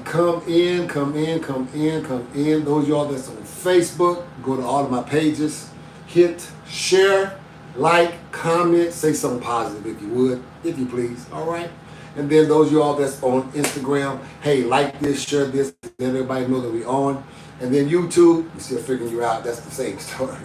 come in. Those of y'all that's on Facebook, go to all of my pages, hit share, like, comment, say something positive if you would, if you please, all right? And then those of y'all that's on Instagram, hey, like this, share this, let everybody know that we on. And then YouTube, we're still figuring you out, that's the same story.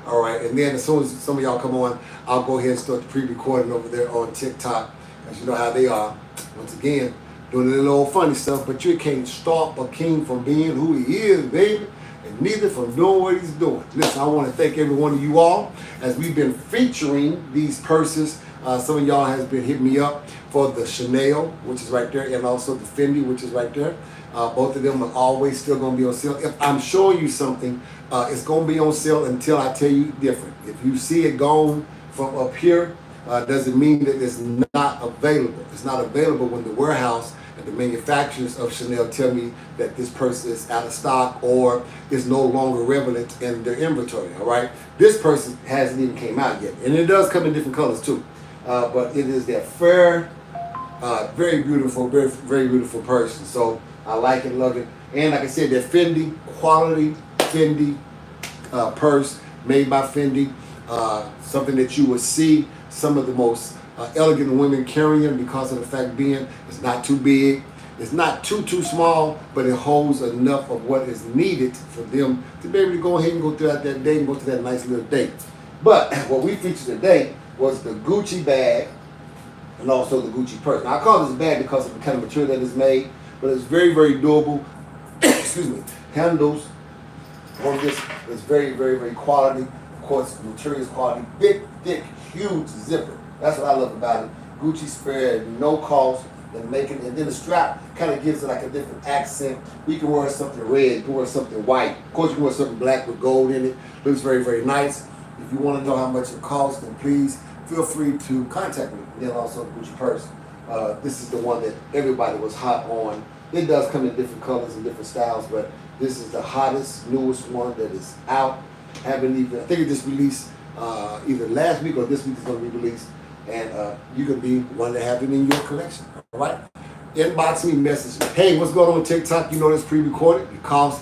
All right, and then as soon as some of y'all come on, I'll go ahead and start the pre-recording over there on TikTok, as you know how they are. Once again, doing a little old funny stuff, but you can't stop a king from being who he is, baby, and neither from doing what he's doing. Listen, I want to thank every one of you all, as we've been featuring these purses. Some of y'all has been hitting me up for the Chanel, which is right there, and also the Fendi, which is right there. Both of them are always still going to be on sale. If I'm showing you something, it's going to be on sale until I tell you different. If you see it gone from up here, doesn't mean that it's not available. It's not available when the warehouse and the manufacturers of Chanel tell me that this purse is out of stock or is no longer relevant in their inventory, all right? This purse hasn't even came out yet, and it does come in different colors too. But it is that fair, very beautiful, very beautiful purse. And so I like it, love it. And like I said, that Fendi, quality Fendi purse made by Fendi. Something that you will see some of the most elegant women carrying because of the fact being it's not too big. It's not too small, but it holds enough of what is needed for them to be able to go ahead and go throughout that day and go to that nice little date. But what we featured today was the Gucci bag and also the Gucci purse. Now I call this bag because of the kind of material that is made, but it's very durable. Excuse me. Handles on this is very quality. Of course, the material is quality. Big, thick, huge zipper. That's what I love about it. Gucci spared no cost in making it. And then the strap kind of gives it like a different accent. You can wear something red, you can wear something white. Of course, you can wear something black with gold in it. Looks very nice. If you want to know how much it costs, then please feel free to contact me. And then also the Gucci purse. This is the one that everybody was hot on. It does come in different colors and different styles, but this is the hottest, newest one that is out. I think it just released either last week or this week is going to be released. And you can be one to have it in your collection. All right? Inbox me, message me. Hey, what's going on TikTok? You know it's pre-recorded because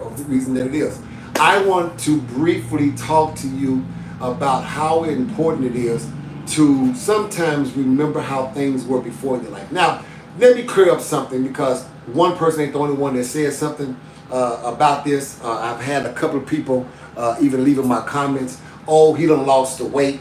of the reason that it is. I want to briefly talk to you about how important it is to sometimes remember how things were before in your life. Now, let me clear up something because one person ain't the only one that said something about this. I've had a couple of people even leaving my comments. Oh, he done lost the weight.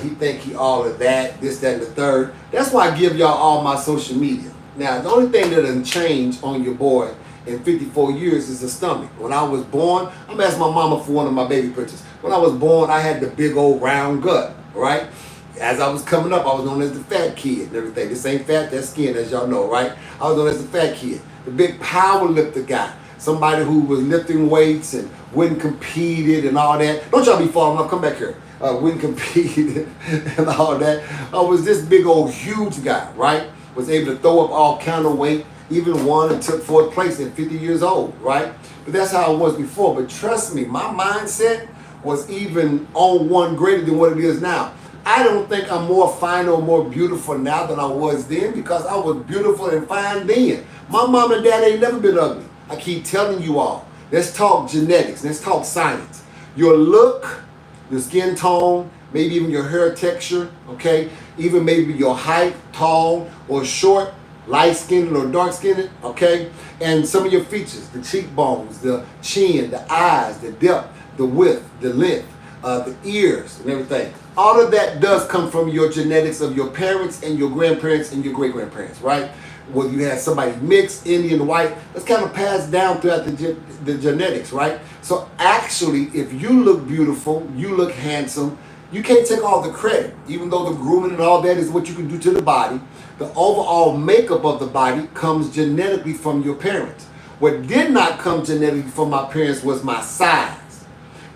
He think he all of that, this, that, and the third. That's why I give y'all all my social media. Now, the only thing that done changed on your boy in 54 years is the stomach. When I was born, I'm asking my mama for one of my baby pictures. When I was born, I had the big old round gut, right? As I was coming up, I was known as the fat kid and everything. This ain't fat, that's skin, as y'all know, right? I was known as the fat kid, the big power lifter guy. Somebody who was lifting weights and wouldn't competed and all that. Don't y'all be falling off, come back here. Wouldn't competed and all that. I was this big old huge guy, right? Was able to throw up all kind of weight, even won and took fourth place at 50 years old, right? But that's how it was before. But trust me, my mindset was even on one greater than what it is now. I don't think I'm more fine or more beautiful now than I was then because I was beautiful and fine then. My mom and dad ain't never been ugly. I keep telling you all. Let's talk genetics. Let's talk science. Your look, your skin tone, maybe even your hair texture, okay? Even maybe your height, tall or short, light-skinned or dark-skinned, okay? And some of your features, the cheekbones, the chin, the eyes, the depth, the width, the length, the ears and everything. All of that does come from your genetics of your parents and your grandparents and your great-grandparents, right? Whether you had somebody mixed, Indian, white, that's kind of passed down throughout the genetics, right? So actually, if you look beautiful, you look handsome, you can't take all the credit. Even though the grooming and all that is what you can do to the body, the overall makeup of the body comes genetically from your parents. What did not come genetically from my parents was my size.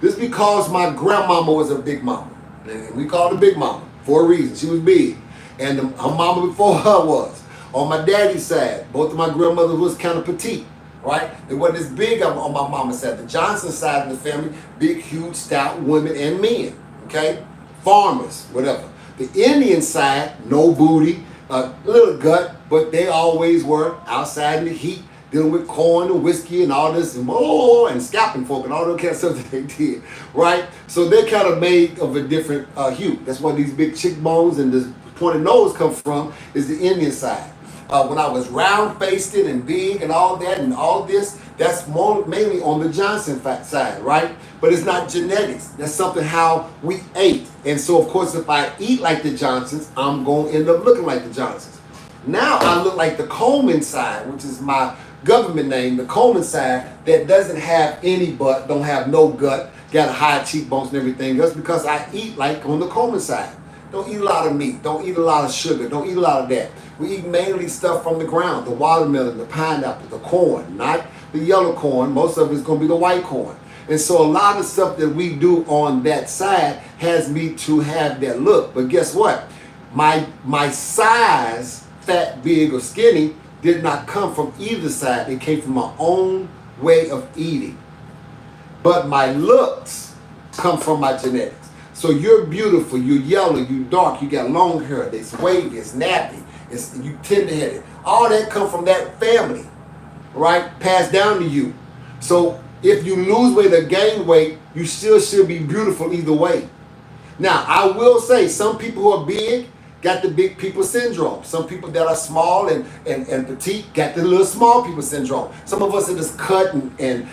This is because my grandmama was a big mama. And we called her Big Mama for a reason. She was big. And her mama before her was. On my daddy's side, both of my grandmothers was kind of petite, right? They wasn't as big on my mama's side. The Johnson side of the family, big, huge, stout women and men, okay? Farmers, whatever. The Indian side, no booty, little gut, but they always were outside in the heat, dealing with corn and whiskey and all this and scalping folk and all that kind of stuff that they did, right? So they're kind of made of a different hue. That's where these big cheekbones and this pointed nose come from, is the Indian side. When I was round-faced and big and all that and all this, that's mainly on the Johnson side, right? But it's not genetics. That's something how we ate. And so, of course, if I eat like the Johnsons, I'm going to end up looking like the Johnsons. Now I look like the Comin Side, which is my government name, the Comin Side, that doesn't have any butt, don't have no gut, got high cheekbones and everything else, because I eat like on the Comin Side. Don't eat a lot of meat. Don't eat a lot of sugar. Don't eat a lot of that. We eat mainly stuff from the ground, the watermelon, the pineapple, the corn, not the yellow corn. Most of it's going to be the white corn. And so a lot of stuff that we do on that side has me to have that look. But guess what? My size, fat, big, or skinny, did not come from either side. It came from my own way of eating. But my looks come from my genetics. So you're beautiful, you're yellow, you're dark, you got long hair, it's wavy, it's nappy, you tender-headed. All that come from that family, right? Passed down to you. So if you lose weight or gain weight, you still should be beautiful either way. Now, I will say some people who are big got the big people syndrome. Some people that are small and petite got the little small people syndrome. Some of us are just cut and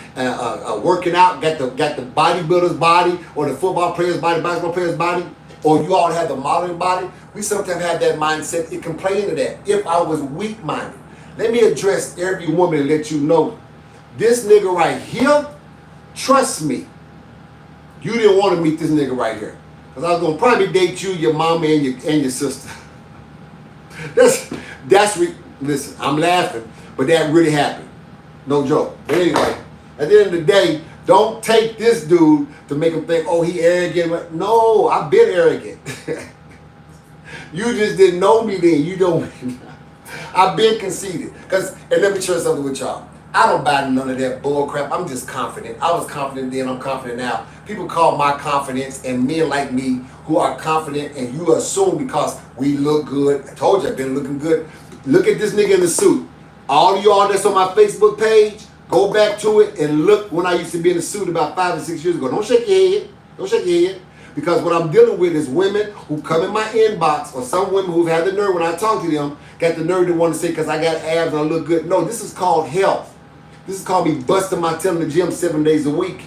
working out, got the bodybuilder's body, or the football player's body, basketball player's body, or you all have the modeling body. We sometimes have that mindset. It can play into that. If I was weak-minded, let me address every woman and let you know, this nigga right here, trust me, you didn't want to meet this nigga right here. Because I was going to probably date you, your mama, and your sister. Listen, I'm laughing, but that really happened. No joke. But anyway, at the end of the day, don't take this dude to make him think, oh, he arrogant. No, I've been arrogant. You just didn't know me then. You don't. I've been conceited. And let me share something with y'all. I don't buy none of that bull crap. I'm just confident. I was confident then, I'm confident now. People call my confidence, and men like me who are confident, and you assume because we look good. I told you I've been looking good. Look at this nigga in the suit. All of y'all that's on my Facebook page, go back to it and look when I used to be in the suit about 5 or 6 years ago. Don't shake your head. Don't shake your head. Because what I'm dealing with is women who come in my inbox, or some women who've had the nerve when I talk to them, got the nerve to want to say because I got abs and I look good. No, this is called health. This is called me busting my tail in the gym 7 days a week.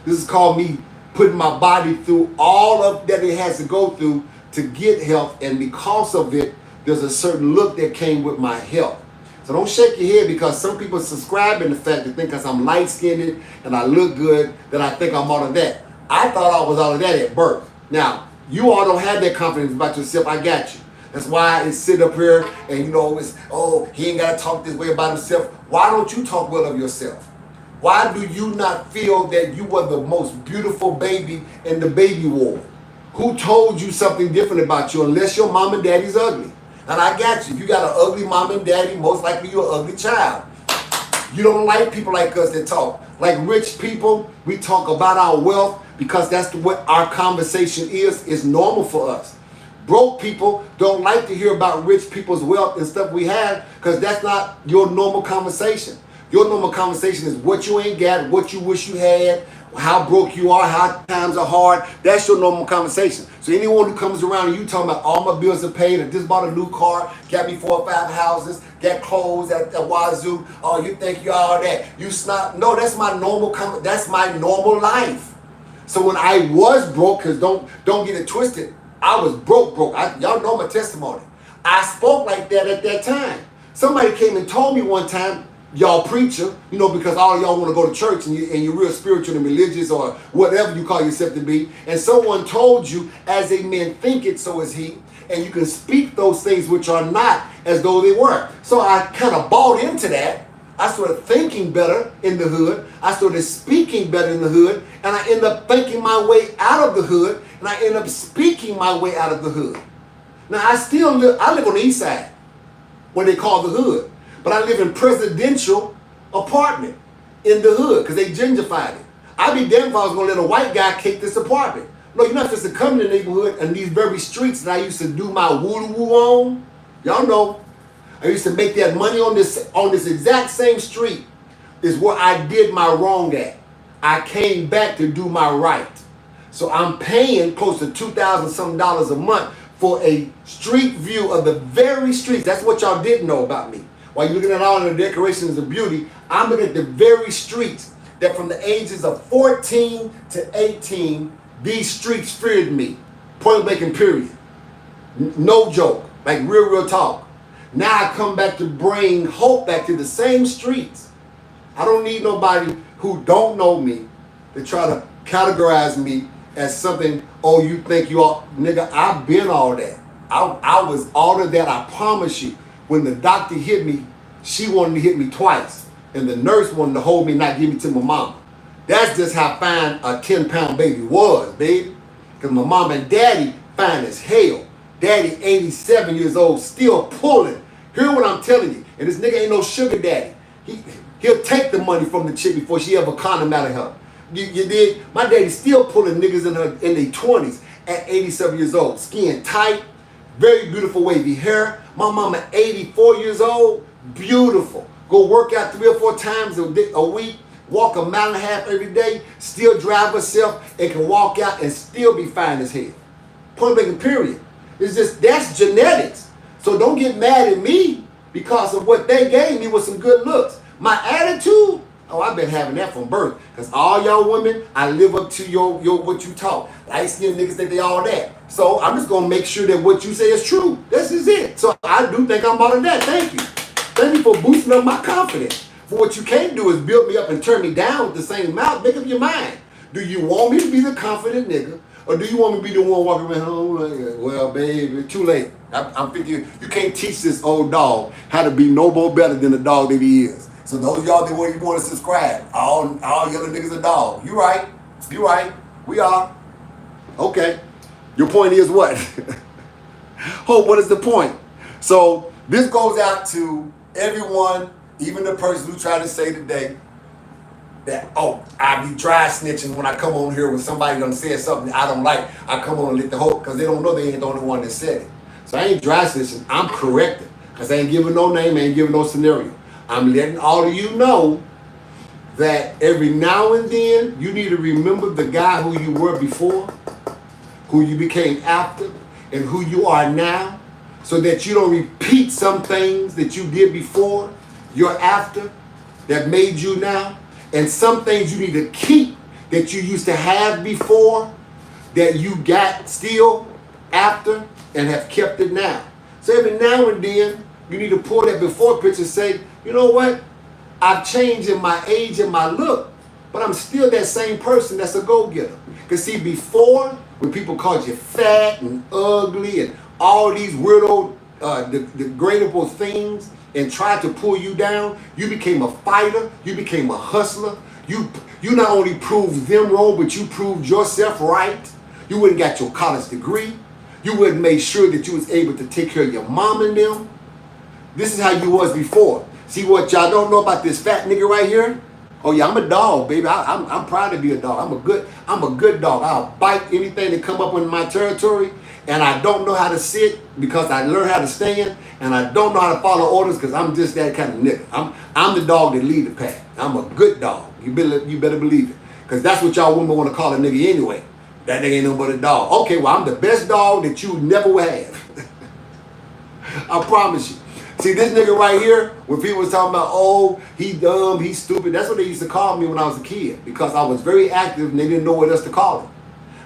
This is called me putting my body through all of that it has to go through to get health. And because of it, there's a certain look that came with my health. So don't shake your head because some people subscribe in the fact that think because I'm light-skinned and I look good that I think I'm all of that. I thought I was all of that at birth. Now, you all don't have that confidence about yourself. I got you. That's why I sit up here and it's, oh, he ain't got to talk this way about himself. Why don't you talk well of yourself? Why do you not feel that you were the most beautiful baby in the baby ward? Who told you something different about you unless your mom and daddy's ugly? And I got you. If you got an ugly mom and daddy, most likely you're an ugly child. You don't like people like us that talk. Like rich people, we talk about our wealth because that's what our conversation is. It's normal for us. Broke people don't like to hear about rich people's wealth and stuff we have because that's not your normal conversation. Your normal conversation is what you ain't got, what you wish you had, how broke you are, how times are hard. That's your normal conversation. So anyone who comes around and you talking about all my bills are paid, I just bought a new car, got me 4 or 5 houses, got clothes at Wazoo, oh, you think you all that. You snot. No, that's my normal that's my normal life. So when I was broke, because don't get it twisted, I was broke. Y'all know my testimony. I spoke like that at that time. Somebody came and told me one time, y'all preacher, because all y'all want to go to church and you're real spiritual and religious or whatever you call yourself to be. And someone told you, as a man thinketh, so is he. And you can speak those things which are not as though they were. So I kind of bought into that. I started thinking better in the hood. I started speaking better in the hood. And I ended up thinking my way out of the hood. And I ended up speaking my way out of the hood. Now I live on the east side, what they call the hood. But I live in presidential apartment in the hood because they gentrified it. I'd be damned if I was going to let a white guy kick this apartment. No, you're not supposed to come in the neighborhood and these very streets that I used to do my woo-woo on. Y'all know. I used to make that money on this exact same street is where I did my wrong at. I came back to do my right. So I'm paying close to $2,000 something a month for a street view of the very streets. That's what y'all didn't know about me. While you're looking at all of the decorations of beauty, I'm looking at the very streets that from the ages of 14 to 18, these streets feared me. Point blank and period. No joke. Like real talk. Now I come back to bring hope back to the same streets. I don't need nobody who don't know me to try to categorize me as something, oh, you think you are, nigga, I've been all that. I was all of that, I promise you. When the doctor hit me, she wanted to hit me twice. And the nurse wanted to hold me, not give me to my mama. That's just how fine a 10-pound baby was, baby. Because my mom and daddy fine as hell. Daddy 87 years old, still pulling. Hear what I'm telling you. And this nigga ain't no sugar daddy. He'll take the money from the chick before she ever condom out of her. You did? My daddy's still pulling niggas in their 20s at 87 years old. Skin tight, very beautiful wavy hair. My mama 84 years old, beautiful. Go work out 3 or 4 times a week, walk 1.5 miles every day, still drive herself, and can walk out and still be fine as hell. Point blank and period. It's just, that's genetics. So don't get mad at me because of what they gave me with some good looks. My attitude, oh, I've been having that from birth. Because all y'all women, I live up to your what you talk. Light skinned niggas think they all that. So I'm just gonna make sure that what you say is true. This is it. So I do think I'm all of that. Thank you. Thank you for boosting up my confidence. But what you can't do is build me up and turn me down with the same mouth. Make up your mind. Do you want me to be the confident nigga? Or do you want me to be the one walking around home like, well, baby, too late. I'm thinking you can't teach this old dog how to be no more better than the dog that he is. So those of y'all that want to subscribe, all yellow niggas are dog. You right. You right. We are. Okay. Your point is what? Hope, what is the point? So this goes out to everyone, even the person who tried to say today that, oh, I be dry snitching when I come on here when somebody done said something I don't like. I come on and let the hope, because they don't know they ain't the only one that said it. So I ain't dry snitching. I'm correcting, because I ain't giving no name, I ain't giving no scenario. I'm letting all of you know that every now and then you need to remember the guy who you were before, who you became after, and who you are now, so that you don't repeat some things that you did before, you're after, that made you now, and some things you need to keep that you used to have before, that you got still after, and have kept it now. So every now and then, you need to pull that before picture and say, you know what? I've changed in my age and my look, but I'm still that same person that's a go-getter. Because see, before, when people called you fat and ugly and all these weirdo, degradable things and tried to pull you down, you became a fighter, you became a hustler. You not only proved them wrong, but you proved yourself right. You went and got your college degree. You went and made sure that you was able to take care of your mom and them. This is how you was before. See what y'all don't know about this fat nigga right here? Oh yeah, I'm a dog, baby. I'm proud to be a dog. I'm a good dog. I'll bite anything that come up in my territory. And I don't know how to sit because I learned how to stand. And I don't know how to follow orders because I'm just that kind of nigga. I'm the dog that lead the pack. I'm a good dog. You better believe it. Because that's what y'all women want to call a nigga anyway. That nigga ain't no but a dog. Okay, well, I'm the best dog that you never will have. I promise you. See, this nigga right here, when people was talking about, oh, he dumb, he's stupid, that's what they used to call me when I was a kid, because I was very active and they didn't know what else to call it.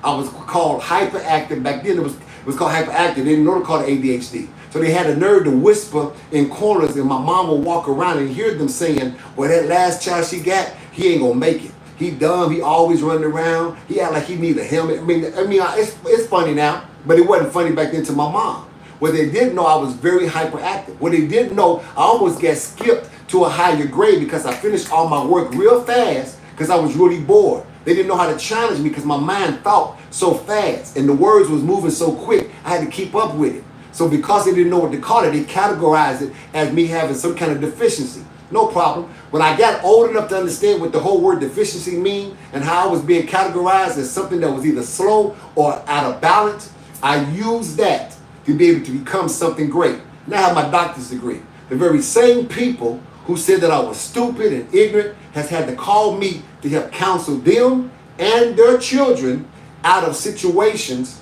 I was called hyperactive. Back then it was called hyperactive. They didn't know to call it ADHD. So they had a nerve to whisper in corners, and my mom would walk around and hear them saying, well, that last child she got, he ain't gonna make it. He dumb, he always running around, he act like he need a helmet. I mean, it's funny now, but it wasn't funny back then to my mom. What they didn't know, I was very hyperactive. What they didn't know, I almost got skipped to a higher grade because I finished all my work real fast because I was really bored. They didn't know how to challenge me because my mind thought so fast and the words was moving so quick, I had to keep up with it. So because they didn't know what to call it, they categorized it as me having some kind of deficiency. No problem. When I got old enough to understand what the whole word deficiency mean and how I was being categorized as something that was either slow or out of balance, I used that to be able to become something great. Now I have my doctor's degree. The very same people who said that I was stupid and ignorant has had to call me to help counsel them and their children out of situations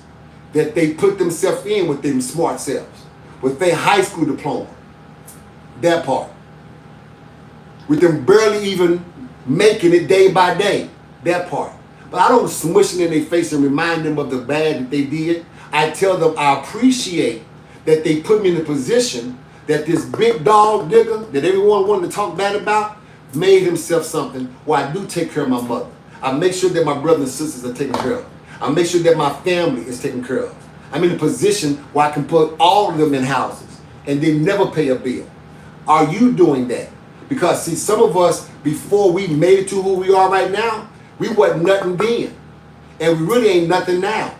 that they put themselves in with them smart selves, with their high school diploma, that part, with them barely even making it day by day, that part. But I don't smush it in their face and remind them of the bad that they did. I tell them I appreciate that they put me in a position that this big dog nigga that everyone wanted to talk bad about made himself something where I do take care of my mother. I make sure that my brothers and sisters are taken care of. I make sure that my family is taken care of. I'm in a position where I can put all of them in houses and they never pay a bill. Are you doing that? Because see, some of us, before we made it to who we are right now, we wasn't nothing then. And we really ain't nothing now.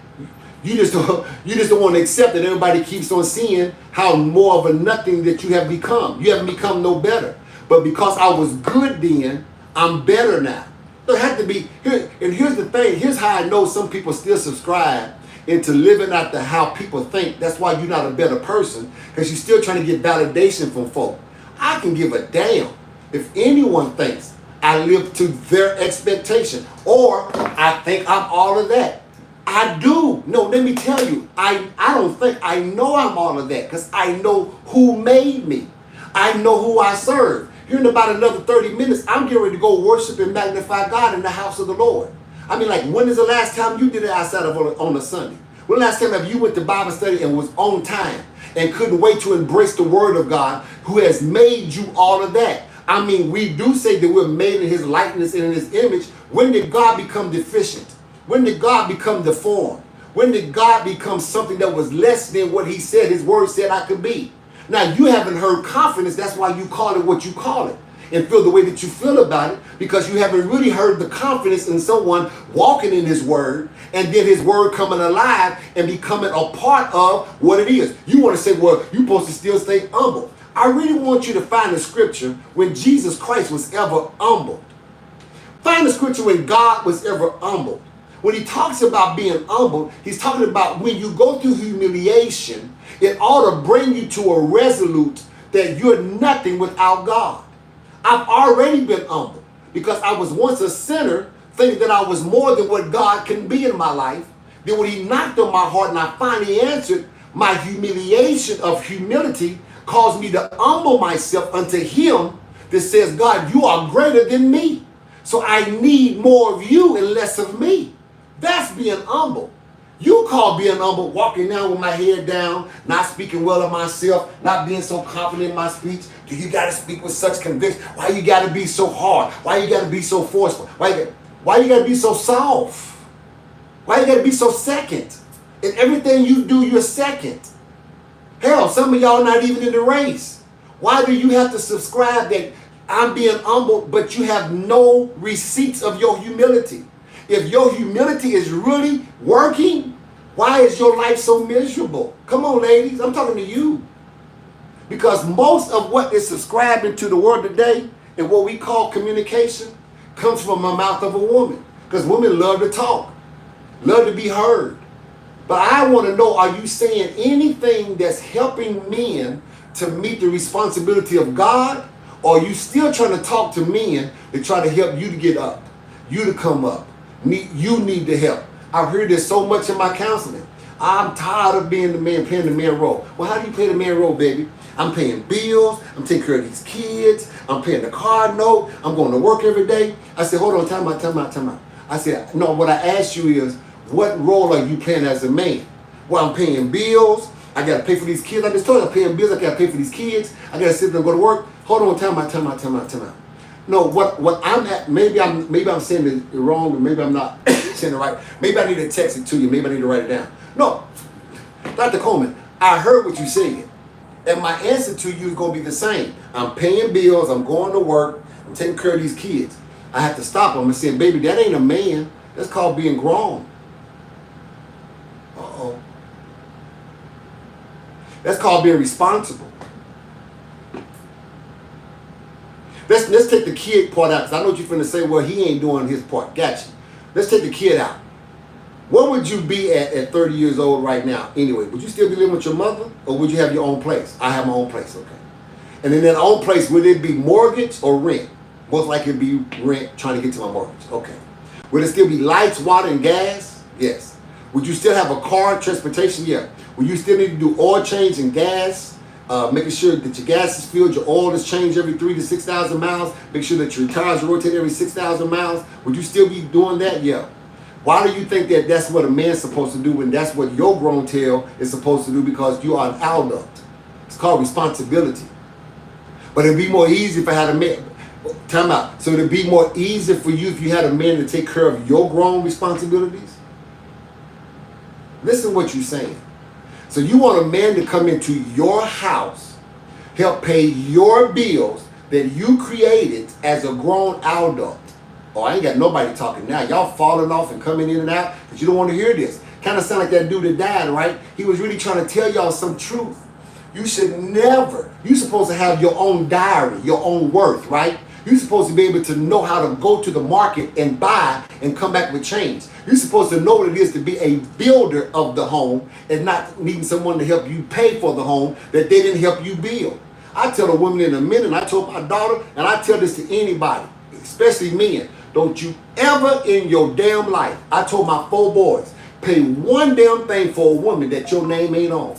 You just don't want to accept that everybody keeps on seeing how more of a nothing that you have become. You haven't become no better. But because I was good then, I'm better now. There had to be, and here's the thing, here's how I know some people still subscribe into living after how people think. That's why you're not a better person, because you're still trying to get validation from folk. I can give a damn if anyone thinks I live to their expectation or I think I'm all of that. I do. No, let me tell you, I don't think, I know I'm all of that because I know who made me. I know who I serve. Here in about another 30 minutes, I'm getting ready to go worship and magnify God in the house of the Lord. I mean, like, when is the last time you did it outside of on a Sunday? When the last time have you went to Bible study and was on time and couldn't wait to embrace the word of God who has made you all of that? I mean, we do say that we're made in his likeness and in his image. When did God become deficient? When did God become deformed? When did God become something that was less than what he said, his word said I could be? Now, you haven't heard confidence. That's why you call it what you call it and feel the way that you feel about it, because you haven't really heard the confidence in someone walking in his word and then his word coming alive and becoming a part of what it is. You want to say, well, you're supposed to still stay humble. I really want you to find a scripture when Jesus Christ was ever humbled. Find a scripture when God was ever humbled. When he talks about being humble, he's talking about when you go through humiliation, it ought to bring you to a resolute that you're nothing without God. I've already been humbled because I was once a sinner thinking that I was more than what God can be in my life. Then when he knocked on my heart and I finally answered, my humiliation of humility caused me to humble myself unto him that says, God, you are greater than me. So I need more of you and less of me. That's being humble. You call being humble walking down with my head down, not speaking well of myself, not being so confident in my speech. Do you got to speak with such conviction? Why you got to be so hard? Why you got to be so forceful? Why you got to be so soft? Why you got to be so second? In everything you do, you're second. Hell, some of y'all not even in the race. Why do you have to subscribe that I'm being humble, but you have no receipts of your humility? If your humility is really working, why is your life so miserable? Come on, ladies, I'm talking to you. Because most of what is subscribing to the world today and what we call communication comes from the mouth of a woman. Because women love to talk, love to be heard. But I want to know, are you saying anything that's helping men to meet the responsibility of God? Or are you still trying to talk to men to try to help you to get up, you to come up? You need the help. I've heard this so much in my counseling. I'm tired of being the man, playing the man role. Well, how do you play the man role, baby? I'm paying bills. I'm taking care of these kids. I'm paying the car note. I'm going to work every day. I said, hold on, time out. I said, no, what I asked you is, what role are you playing as a man? Well, I'm paying bills. I got to pay for these kids. I just told you I'm paying bills. I got to pay for these kids. I got to sit there and go to work. Hold on, time out. No, what I'm at, maybe I'm saying it wrong, or maybe I'm not saying it right. Maybe I need to text it to you. Maybe I need to write it down. No, Dr. Coleman, I heard what you said, and my answer to you is going to be the same. I'm paying bills. I'm going to work. I'm taking care of these kids. I have to stop them and say, baby, that ain't a man. That's called being grown. Uh-oh. That's called being responsible. Let's take the kid part out, because I know what you're finna say, well, he ain't doing his part. Gotcha. Let's take the kid out. What would you be at 30 years old right now anyway? Would you still be living with your mother, or would you have your own place? I have my own place, okay. And in that own place, would it be mortgage or rent? Most likely it'd be rent, trying to get to my mortgage. Okay. Would it still be lights, water, and gas? Yes. Would you still have a car, transportation? Yeah. Would you still need to do oil change and gas? Making sure that your gas is filled, your oil is changed every 3,000 to 6,000 miles. Make sure that your tires rotate every 6,000 miles. Would you still be doing that? Yeah. Why do you think that that's what a man's supposed to do when that's what your grown tail is supposed to do? Because you are an adult. It's called responsibility. But it'd be more easy if I had a man. Time out. So it'd be more easy for you if you had a man to take care of your grown responsibilities? Listen to what you're saying. So you want a man to come into your house, help pay your bills that you created as a grown adult. Oh, I ain't got nobody talking now. Y'all falling off and coming in and out because you don't want to hear this. Kind of sound like that dude that died, right? He was really trying to tell y'all some truth. You should never, you're supposed to have your own diary, your own worth, right? You're supposed to be able to know how to go to the market and buy and come back with change. You're supposed to know what it is to be a builder of the home and not needing someone to help you pay for the home that they didn't help you build. I tell a woman in a minute, and I told my daughter, and I tell this to anybody, especially men, don't you ever in your damn life, I told my 4 boys, pay one damn thing for a woman that your name ain't on.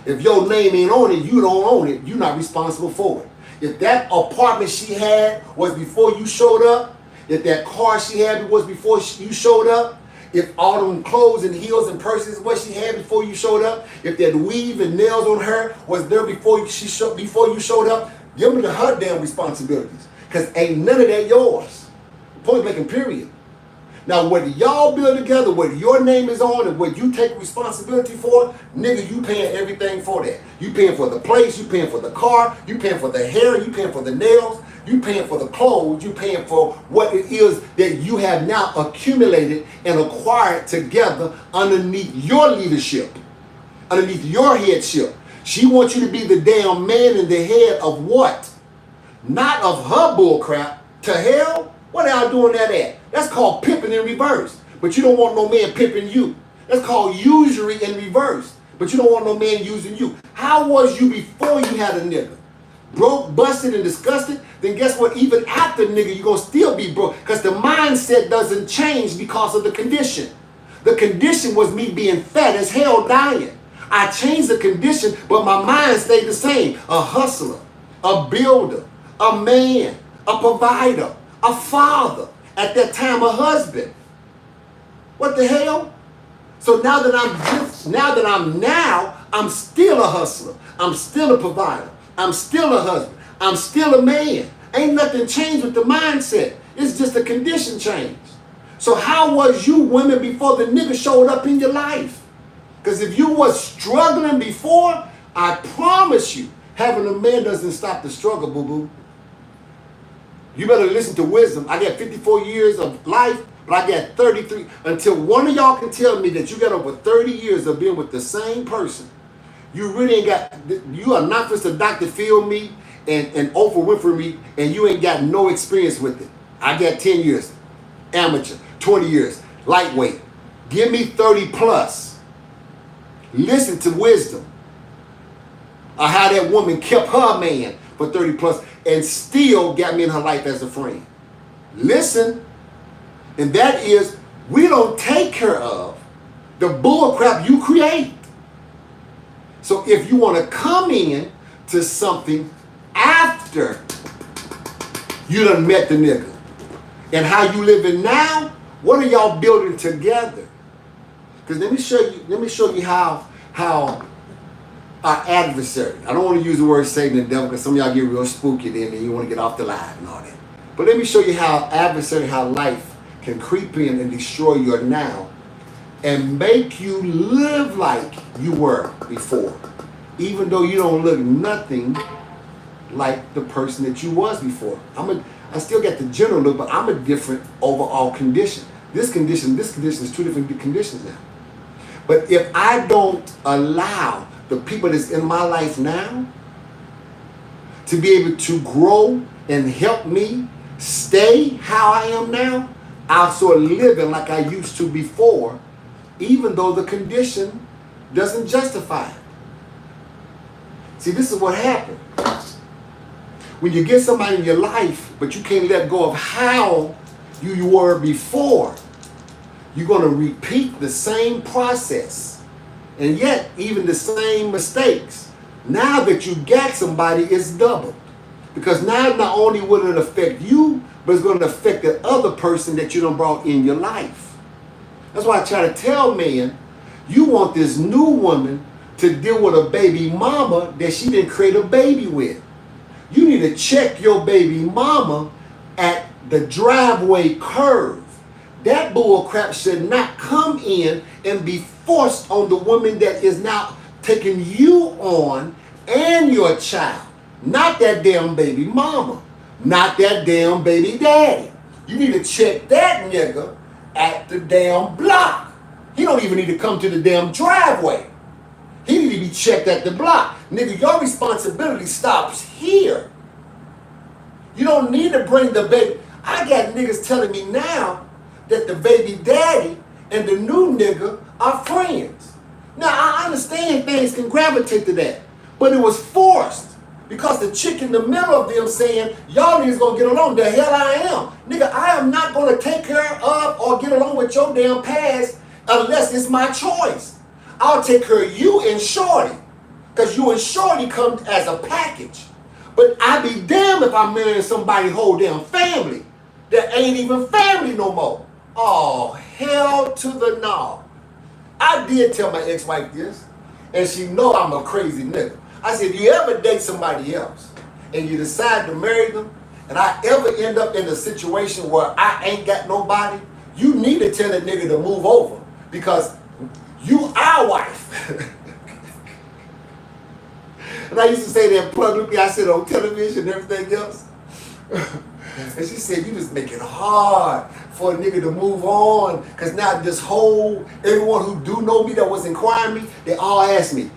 If your name ain't on it, you don't own it. You're not responsible for it. If that apartment she had was before you showed up, if that car she had was before you showed up, if all them clothes and heels and purses what she had before you showed up, if that weave and nails on her was there before you showed up, give them to her damn responsibilities. Because ain't none of that yours. Point blank and period. Now, whether y'all build together, whether your name is on and what you take responsibility for, nigga, you paying everything for that. You paying for the place, you paying for the car, you paying for the hair, you paying for the nails, you paying for the clothes, you paying for what it is that you have now accumulated and acquired together underneath your leadership, underneath your headship. She wants you to be the damn man in the head of what? Not of her bullcrap. To hell? What are y'all doing that at? That's called pimping in reverse. But you don't want no man pimping you. That's called usury in reverse. But you don't want no man using you. How was you before you had a nigga? Broke, busted, and disgusted? Then guess what? Even after nigga, you're going to still be broke. Because the mindset doesn't change because of the condition. The condition was me being fat as hell dying. I changed the condition, but my mind stayed the same. A hustler, a builder, a man, a provider, a father, at that time a husband. What the hell? So now that I'm still a hustler. I'm still a provider. I'm still a husband. I'm still a man. Ain't nothing changed with the mindset. It's just a condition change. So how was you women before the nigga showed up in your life? Because if you was struggling before, I promise you, having a man doesn't stop the struggle, boo-boo. You better listen to wisdom. I got 54 years of life, but I got 33. Until one of y'all can tell me that you got over 30 years of being with the same person, you really ain't got, you are not just a Dr. Phil me and Oprah Winfrey me, and you ain't got no experience with it. I got 10 years, amateur, 20 years, lightweight. Give me 30 plus. Listen to wisdom. Or how that woman kept her man for 30 plus and still got me in her life as a friend. Listen, and that is, we don't take care of the bull crap you create. So if you want to come in to something after you done met the nigga and how you living now, what are y'all building together? Because let me show you how our adversary. I don't want to use the word Satan and devil because some of y'all get real spooky then and you want to get off the line and all that. But let me show you how adversary, how life can creep in and destroy your now and make you live like you were before. Even though you don't look nothing like the person that you was before. I still got the general look, but I'm a different overall condition. This condition is 2 different conditions now. But if I don't allow the people that's in my life now to be able to grow and help me stay how I am now, I'll start living like I used to before, even though the condition doesn't justify it. See, this is what happened. when you get somebody in your life, but you can't let go of how you were before, you're going to repeat the same process. And yet, even the same mistakes. Now that you got somebody, it's doubled. Because now not only will it affect you, but it's going to affect the other person that you done brought in your life. That's why I try to tell men, you want this new woman to deal with a baby mama that she didn't create a baby with. You need to check your baby mama at the driveway curve. That bull crap should not come in and be forced on the woman that is now taking you on and your child. Not that damn baby mama. Not that damn baby daddy. You need to check that nigga at the damn block. He don't even need to come to the damn driveway. He need to be checked at the block. Nigga, your responsibility stops here. You don't need to bring the baby. I got niggas telling me now that the baby daddy and the new nigga are friends. Now, I understand things can gravitate to that, but it was forced because the chick in the middle of them saying, y'all niggas gonna get along. The hell I am. Nigga, I am not gonna take care of or get along with your damn past unless it's my choice. I'll take care of you and Shorty, because you and Shorty come as a package. But I be damned if I'm marrying somebody whole damn family that ain't even family no more. Oh, hell to the no. I did tell my ex-wife this, and she know I'm a crazy nigga. I said, if you ever date somebody else and you decide to marry them, and I ever end up in a situation where I ain't got nobody, you need to tell that nigga to move over, because you our wife. And I used to say that publicly. I said on television and everything else. And she said, you just make it hard for a nigga to move on. Because now this whole, everyone who do know me that was inquiring me, they all ask me,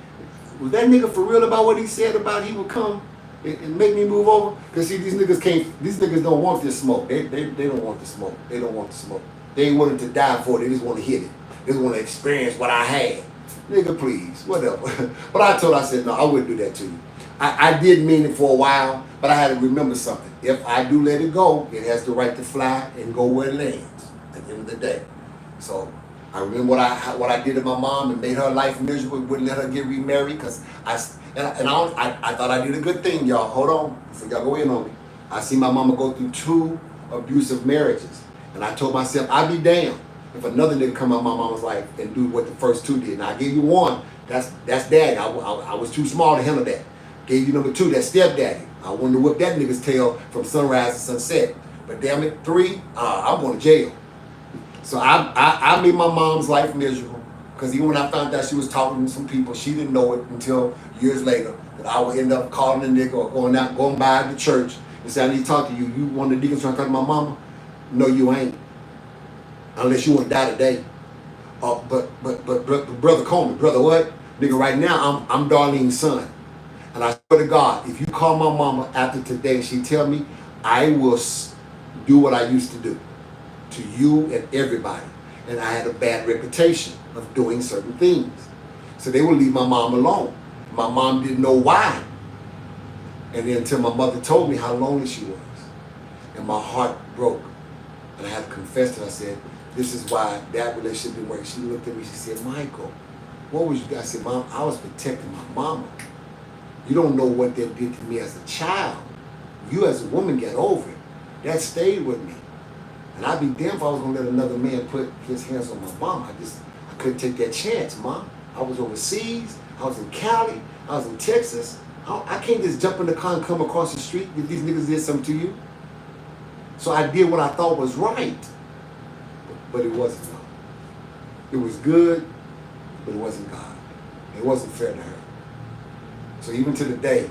was that nigga for real about what he said about he would come and make me move over? Because see, these niggas don't want this smoke. They don't want the smoke. They don't want the smoke. They ain't willing to die for it. They just want to hit it. They just want to experience what I had. Nigga, please, whatever. But I told her, I said, no, I wouldn't do that to you. I did mean it for a while, but I had to remember something. If I do let it go, it has the right to fly and go where it lands at the end of the day. So I remember what I did to my mom and made her life miserable, wouldn't let her get remarried, because I thought I did a good thing, y'all. Hold on, before y'all go in on me. I see my mama go through 2 abusive marriages, and I told myself, I'd be damned if another nigga come out my mama's life and do what the first 2 did. Now I gave you 1, that's daddy. I was too small to handle that. Gave you number 2, that's stepdaddy. I wanted to whip that nigga's tail from sunrise to sunset. But damn it, 3, I'm going to jail. So I made my mom's life miserable, because even when I found out she was talking to some people, she didn't know it until years later, that I would end up calling a nigga or going by the church and say, I need to talk to you. You one of the deacons trying to talk to my mama? No, you ain't. Unless you want to die today. But Brother Coleman, brother what? Nigga, right now, I'm Darlene's son. And I swear to God, if you call my mama after today and she tell me, I will do what I used to do to you and everybody. And I had a bad reputation of doing certain things. So they would leave my mom alone. My mom didn't know why. And then until my mother told me how lonely she was. And my heart broke. And I had to confess to her. I said, this is why that relationship didn't work. She looked at me, she said, Michael, what was you? I said, Mom, I was protecting my mama. You don't know what they did to me as a child. You as a woman get over it. That stayed with me. And I'd be damned if I was gonna let another man put his hands on my mom. I couldn't take that chance, Mom. I was overseas, I was in Cali, I was in Texas. I can't just jump in the car and come across the street if these niggas did something to you. So I did what I thought was right. But it wasn't God. It was good, but it wasn't God. It wasn't fair to her. So even to the day,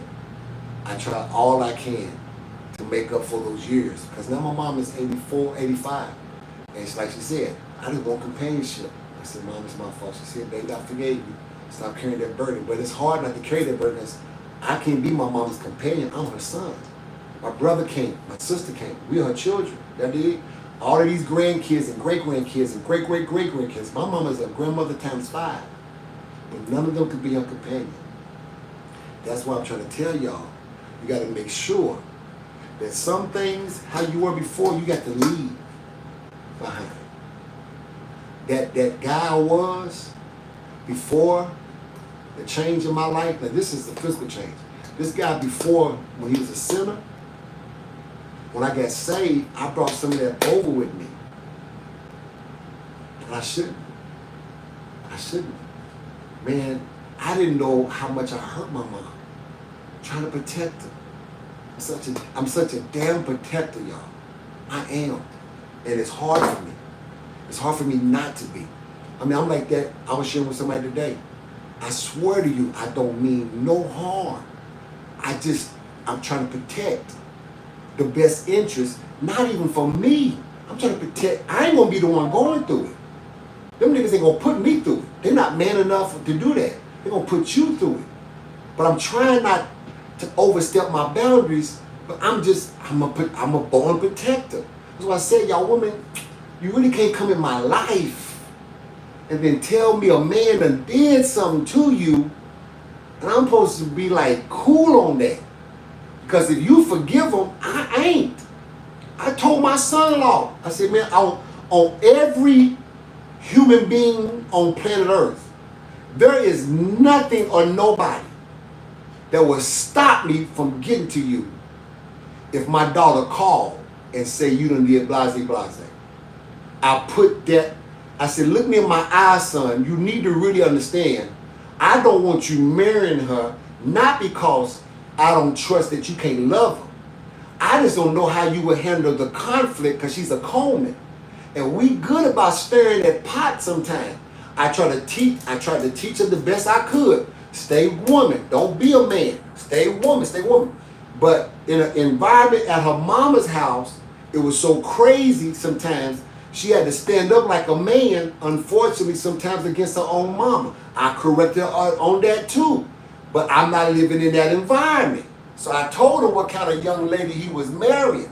I try all I can to make up for those years. Because now my mom is 84, 85. And it's like she said, I just want companionship. I said, Mom, it's my fault. She said, baby, I forgave you. Stop carrying that burden. But it's hard not to carry that burden. I can't be my mom's companion. I'm her son. My brother can't. My sister can't. We're her children. That did. All of these grandkids and great-grandkids and great-great-great-grandkids. My mama's a grandmother times 5. But none of them could be her companion. That's why I'm trying to tell y'all, you got to make sure that some things, how you were before, you got to leave behind. That guy I was before the change in my life, now this is the physical change. This guy before, when he was a sinner, when I got saved, I brought some of that over with me. And I shouldn't. Man, I didn't know how much I hurt my mom. Trying to protect her. I'm such a damn protector, y'all. I am. And it's hard for me. It's hard for me not to be. I mean, I'm like that. I was sharing with somebody today. I swear to you, I don't mean no harm. I'm trying to protect the best interest, not even for me. I'm trying to protect, I ain't gonna be the one going through it. Them niggas ain't gonna put me through it. They're not man enough to do that. They're gonna put you through it. But I'm trying not to overstep my boundaries, but I'm a born protector. That's why I said, y'all women, you really can't come in my life and then tell me a man done did something to you, and I'm supposed to be like cool on that. Because if you forgive him, I ain't. I told my son-in-law, I said, man, on every human being on planet Earth, there is nothing or nobody that will stop me from getting to you if my daughter called and say you done did blase blase. I said, look me in my eyes, son. You need to really understand. I don't want you marrying her, not because I don't trust that you can't love her. I just don't know how you would handle the conflict because she's a Coleman. And we good about stirring that pot sometimes. I tried to teach her the best I could. Stay woman. Don't be a man. Stay woman. But in an environment at her mama's house, it was so crazy sometimes. She had to stand up like a man, unfortunately, sometimes against her own mama. I corrected her on that too. But I'm not living in that environment. So I told him what kind of young lady he was marrying.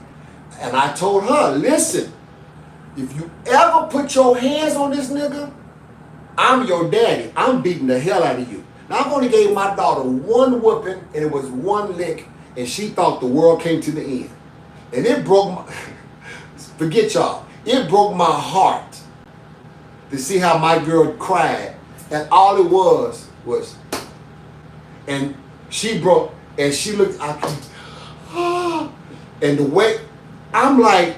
And I told her, listen, if you ever put your hands on this nigga, I'm your daddy. I'm beating the hell out of you. Now, I've only gave my daughter one whooping, and it was one lick, and she thought the world came to the end. And it broke my, forget y'all, it broke my heart to see how my girl cried. And all it was, and she broke, and she looked, and the way, I'm like,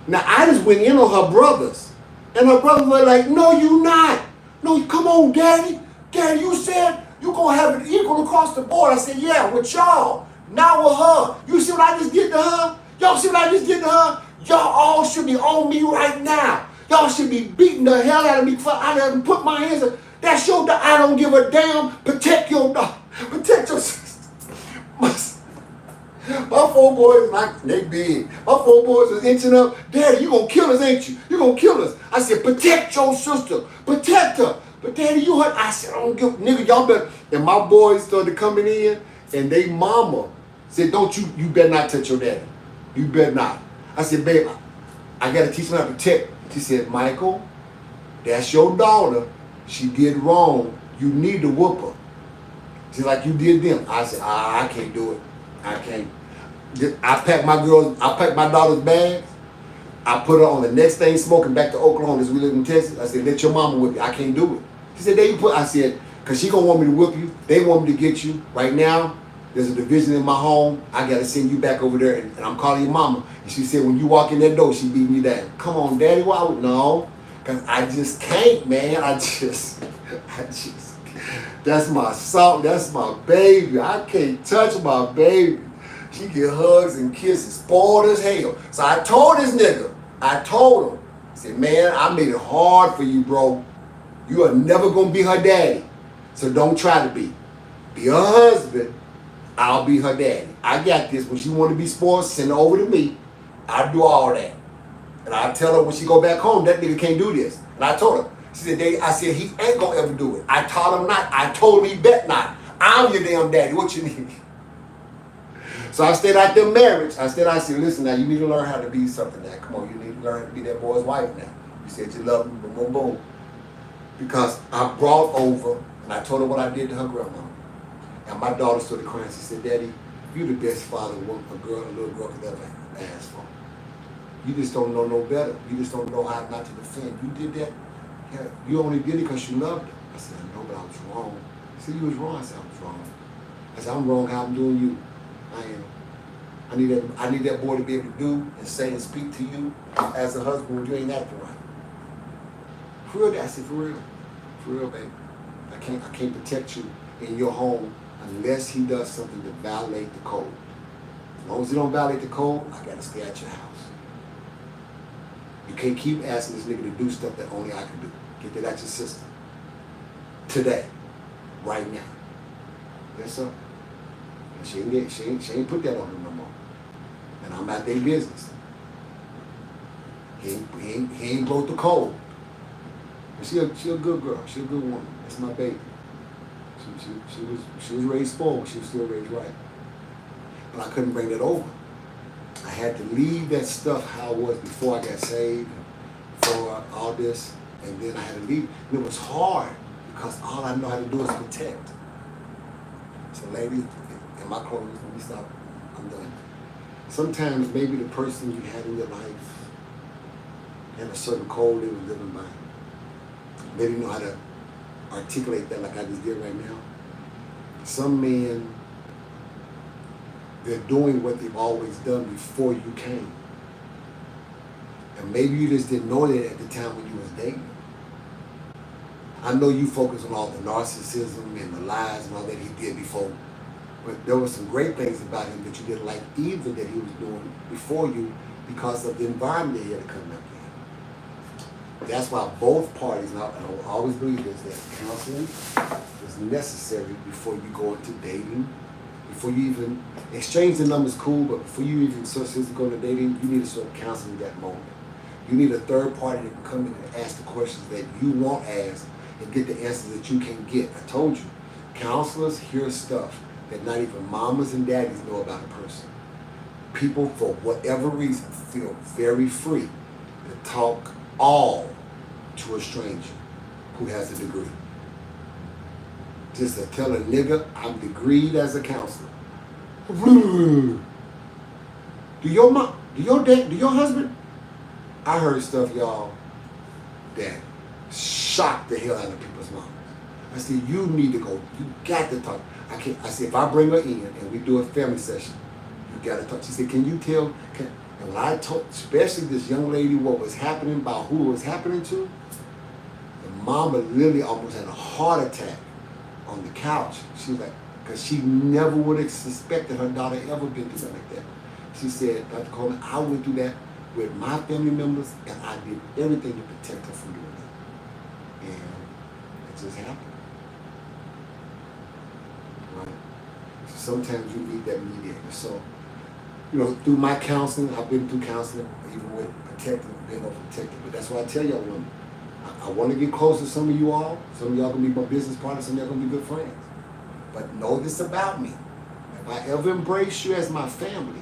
now I just went in on her brothers. And her brothers were like, no, you not. No, come on, daddy. Daddy, you said you gonna have it equal across the board. I said, yeah, with y'all, not with her. You see what I just did to her? Y'all see what I just did to her? Y'all all should be on me right now. Y'all should be beating the hell out of me for I done put my hands up. That's your dog. I don't give a damn. Protect your dog. Protect your sister. My four boys, they big. My four boys was inching up. Daddy, you gonna kill us, ain't you? You gonna kill us. I said, protect your sister. Protect her. But daddy, you hurt. I said, I don't give, nigga, y'all better. And my boys started coming in, and they mama said, don't you better not touch your daddy. You better not. I said, babe, I gotta teach her how to protect. She said, Michael, that's your daughter. She did wrong. You need to whoop her. She's like, you did them. I said, I can't do it. I can't. I packed my daughter's bags. I put her on the next thing smoking back to Oklahoma as we live in Texas. I said, let your mama whip you. I can't do it. She said, I said, because she going to want me to whip you. They want me to get you. Right now, there's a division in my home. I got to send you back over there, and I'm calling your mama. And she said, when you walk in that door, she beat me down. Come on, daddy. Why? No, because I just can't, man. I just, that's my salt. That's my baby. I can't touch my baby. She get hugs and kisses, spoiled as hell. So I told this nigga, I told him, I said, man, I made it hard for you, bro. You are never going to be her daddy. So don't try to be. Be her husband. I'll be her daddy. I got this. When she want to be spoiled, send her over to me. I'll do all that. And I'll tell her when she go back home, that nigga can't do this. And I told her. She said, Daddy, I said, he ain't going to ever do it. I taught him not. I told him he bet not. I'm your damn daddy. What you need? So I stayed out there marriage. I said, listen now, you need to learn how to be something now. Come on, you need to learn how to be that boy's wife now. You said you love him, boom, boom, boom. Because I brought over, and I told her what I did to her grandma. And my daughter started crying. She said, Daddy, you're the best father a little girl could ever ask for. You just don't know no better. You just don't know how not to defend. You did that. Yeah, you only did it because you loved her. I said, I know, but I was wrong. He said, you was wrong. I said, I was wrong. I said, I'm wrong how I'm doing you. I am. I need that boy to be able to do and say and speak to you as a husband when you ain't acting right. For real, I said, for real, baby. I can't protect you in your home unless he does something to violate the code. As long as he don't violate the code, I gotta stay at your house. You can't keep asking this nigga to do stuff that only I can do. Get that out your system. Today. Right now. Yes, sir. And she ain't put that on him no more. And I'm out their business. He ain't broke the code. But she a good girl. She a good woman. That's my baby. She was raised spoiled, but she was still raised right. But I couldn't bring that over. I had to leave that stuff how it was before I got saved, before all this, and then I had to leave. And it was hard because all I know how to do is protect. So ladies, in my clothes, let me stop. I'm done. Sometimes maybe the person you had in your life had a certain code they were living by. They didn't know how to articulate that like I just did right now. Some men, they're doing what they've always done before you came. And maybe you just didn't know that at the time when you was dating. I know you focus on all the narcissism and the lies and all that he did before, but there were some great things about him that you didn't like either that he was doing before you because of the environment he had to come up in. That's why both parties, and I always believe this, that counseling is necessary before you go into dating. Before you even exchange the numbers, cool, but before you even go into dating, you need to start counseling that moment. You need a third party that can come in and ask the questions that you won't ask and get the answers that you can get. I told you, counselors hear stuff that not even mamas and daddies know about a person. People, for whatever reason, feel very free to talk all to a stranger who has a degree. Just to tell a nigga, I'm degreed as a counselor. Do your husband? I heard stuff, y'all, that shocked the hell out of people's moms. I said, you need to go. You got to talk. I said, if I bring her in and we do a family session, you got to talk. She said, can you tell? And when I told, especially this young lady, what was happening, about who it was happening to, the mama literally almost had a heart attack on the couch. She was like, because she never would have suspected her daughter ever been through something like that. She said, Dr. Coleman, I went through that with my family members, and I did everything to protect her from doing that. And it just happened. Right? So sometimes you need that mediator. So, through my counseling, I've been through counseling, even with protecting, being overprotected. But that's why I tell y'all women, I want to get close to some of you all. Some of y'all going to be my business partners, some of y'all going to be good friends. But know this about me. If I ever embrace you as my family,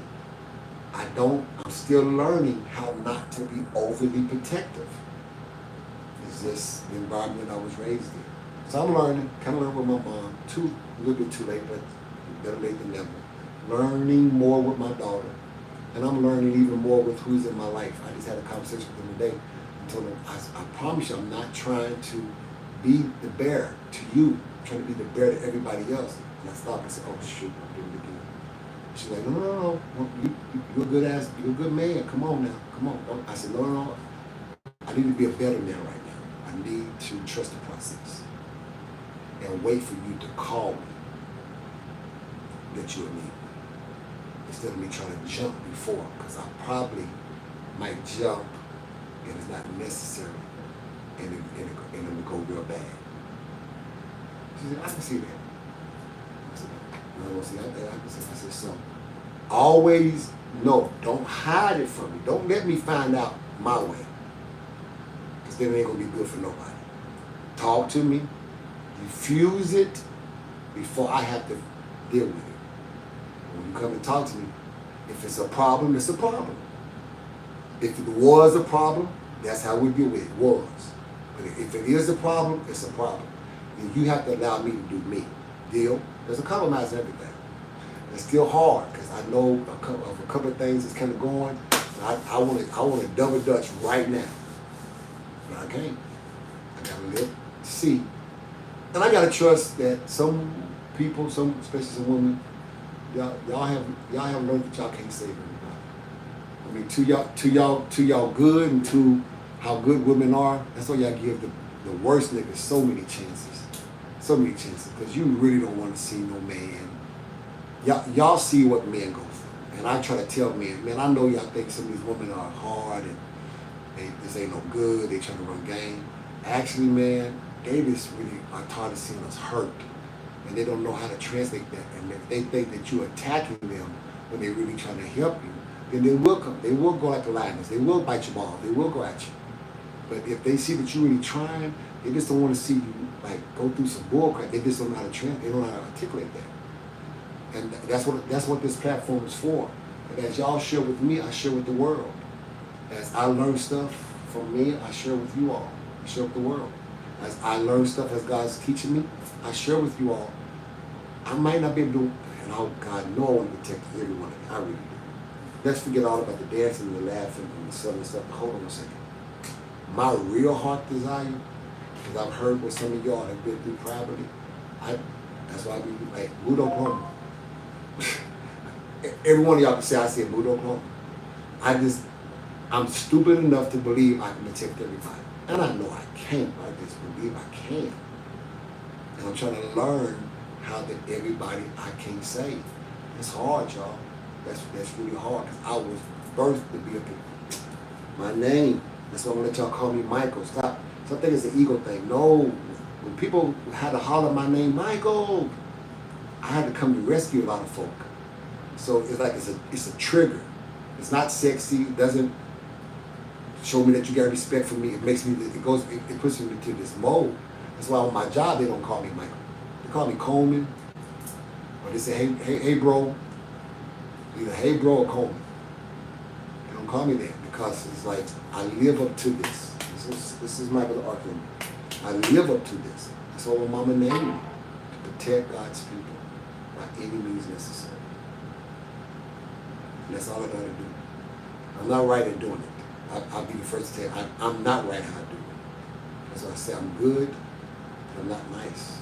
I'm still learning how not to be overly protective. It's just the environment I was raised in. So I'm learning, kind of learned with my mom, a little bit too late, but better late than never. Learning more with my daughter. And I'm learning even more with who's in my life. I just had a conversation with them today. I told them, I promise you, I'm not trying to be the bear to you. I'm trying to be the bear to everybody else. And I stopped and said, oh shoot, I'm doing it again. She's like, no, you're a good man. Come on now, come on. I said, no. I need to be a better man right now. I need to trust the process and wait for you to call me that you'll need me. Instead of me trying to jump before, because I probably might jump and it's not necessary and it will go real bad. She said, I can see that. I said, you don't see that? I said, so always know, don't hide it from me. Don't let me find out my way. Because then it ain't going to be good for nobody. Talk to me. Refuse it before I have to deal with it. When you come and talk to me, if it's a problem, it's a problem. If it was a problem, that's how we deal with it. Was. But if it is a problem, it's a problem. Then you have to allow me to do me. Deal? There's a compromise in everything. It's still hard because I know a couple of things that's kind of going. I want to double dutch right now, but I can't. I gotta live, see, and I gotta trust that some people, especially some women, y'all have learned that y'all can't save everybody. I mean, to y'all good and to how good women are. That's why y'all give the worst niggas so many chances, because you really don't want to see no man. Y'all see what men go through, and I try to tell men, man, I know y'all think some of these women are hard and this ain't no good. They trying to run game. Actually, man, they just really are tired of seeing us hurt, and they don't know how to translate that. And if they think that you're attacking them when they're really trying to help you, then they will come. They will go like the lioness. They will bite your ball. They will go at you. But if they see that you're really trying, they just don't want to see you like go through some bull crap. They just don't know how to translate. They don't know how to articulate that. And that's what this platform is for. And as y'all share with me, I share with the world. As I learn stuff from me, I share with you all. I share with the world. As I learn stuff as God's teaching me, I share with you all. I might not be able to, and God know I want to protect everyone. I really do. Let's forget all about the dancing and the laughing and the selling stuff. Hold on a second. My real heart desire, because I've heard what some of y'all have been through privately, that's why I be like, Boot Oklahoma. Every one of y'all can say I said Boot Oklahoma. I'm stupid enough to believe I can protect everybody. And I know I can't, I just believe I can. And I'm trying to learn how that everybody I can't save. It's hard, y'all. That's really hard, because I was birthed to be a people. My name, that's why I'm gonna let y'all call me Michael. Stop thinking it's an ego thing. No, when people had to holler my name, Michael, I had to come to rescue a lot of folk. So it's like it's a trigger. It's not sexy. It doesn't show me that you got respect for me. It makes me. It puts me into this mode. That's why on my job they don't call me Michael. They call me Coleman, or they say hey bro. Either hey bro or Coleman. They don't call me that because it's like I live up to this. This is Michael the Archangel. I live up to this. That's what my mama named me, to protect God's people by any means necessary. And that's all I gotta do. I'm not right at doing it. I'll be the first to tell you, I'm not right how I do it. That's why I say I'm good, but I'm not nice.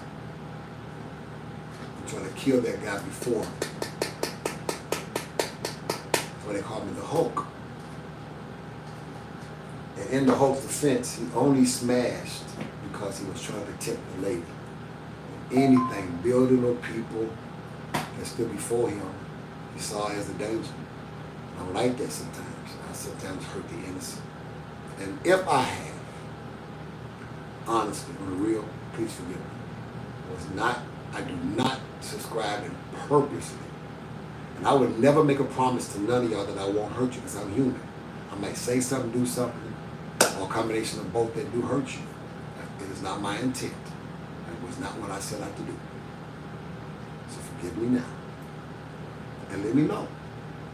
I'm trying to kill that guy before. That's why they call me the Hulk. And in the Hulk's defense, he only smashed because he was trying to protect the lady. Anything, building or people that stood before him, he saw as a danger. I don't like that sometimes. I sometimes hurt the innocent. And if I have, honestly, on the real, please forgive me. I do not subscribe and purposely. And I would never make a promise to none of y'all that I won't hurt you, because I'm human. I might say something, do something, or a combination of both that do hurt you. It is not my intent. It was not what I set out to do. So forgive me now. And let me know.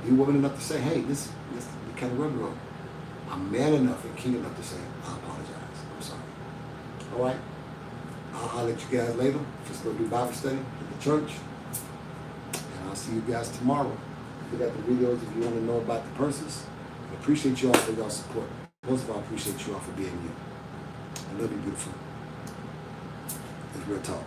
You're woman enough to say, hey, this kind of rubbed me wrong. I'm man enough and king enough to say, I apologize. I'm sorry. All right? I'll let you guys later. Just go do Bible study at the church. And I'll see you guys tomorrow. We got the videos if you want to know about the persons. I appreciate you all for your support. Most of all, I appreciate you all for being you. I love you, beautiful. It's real talk.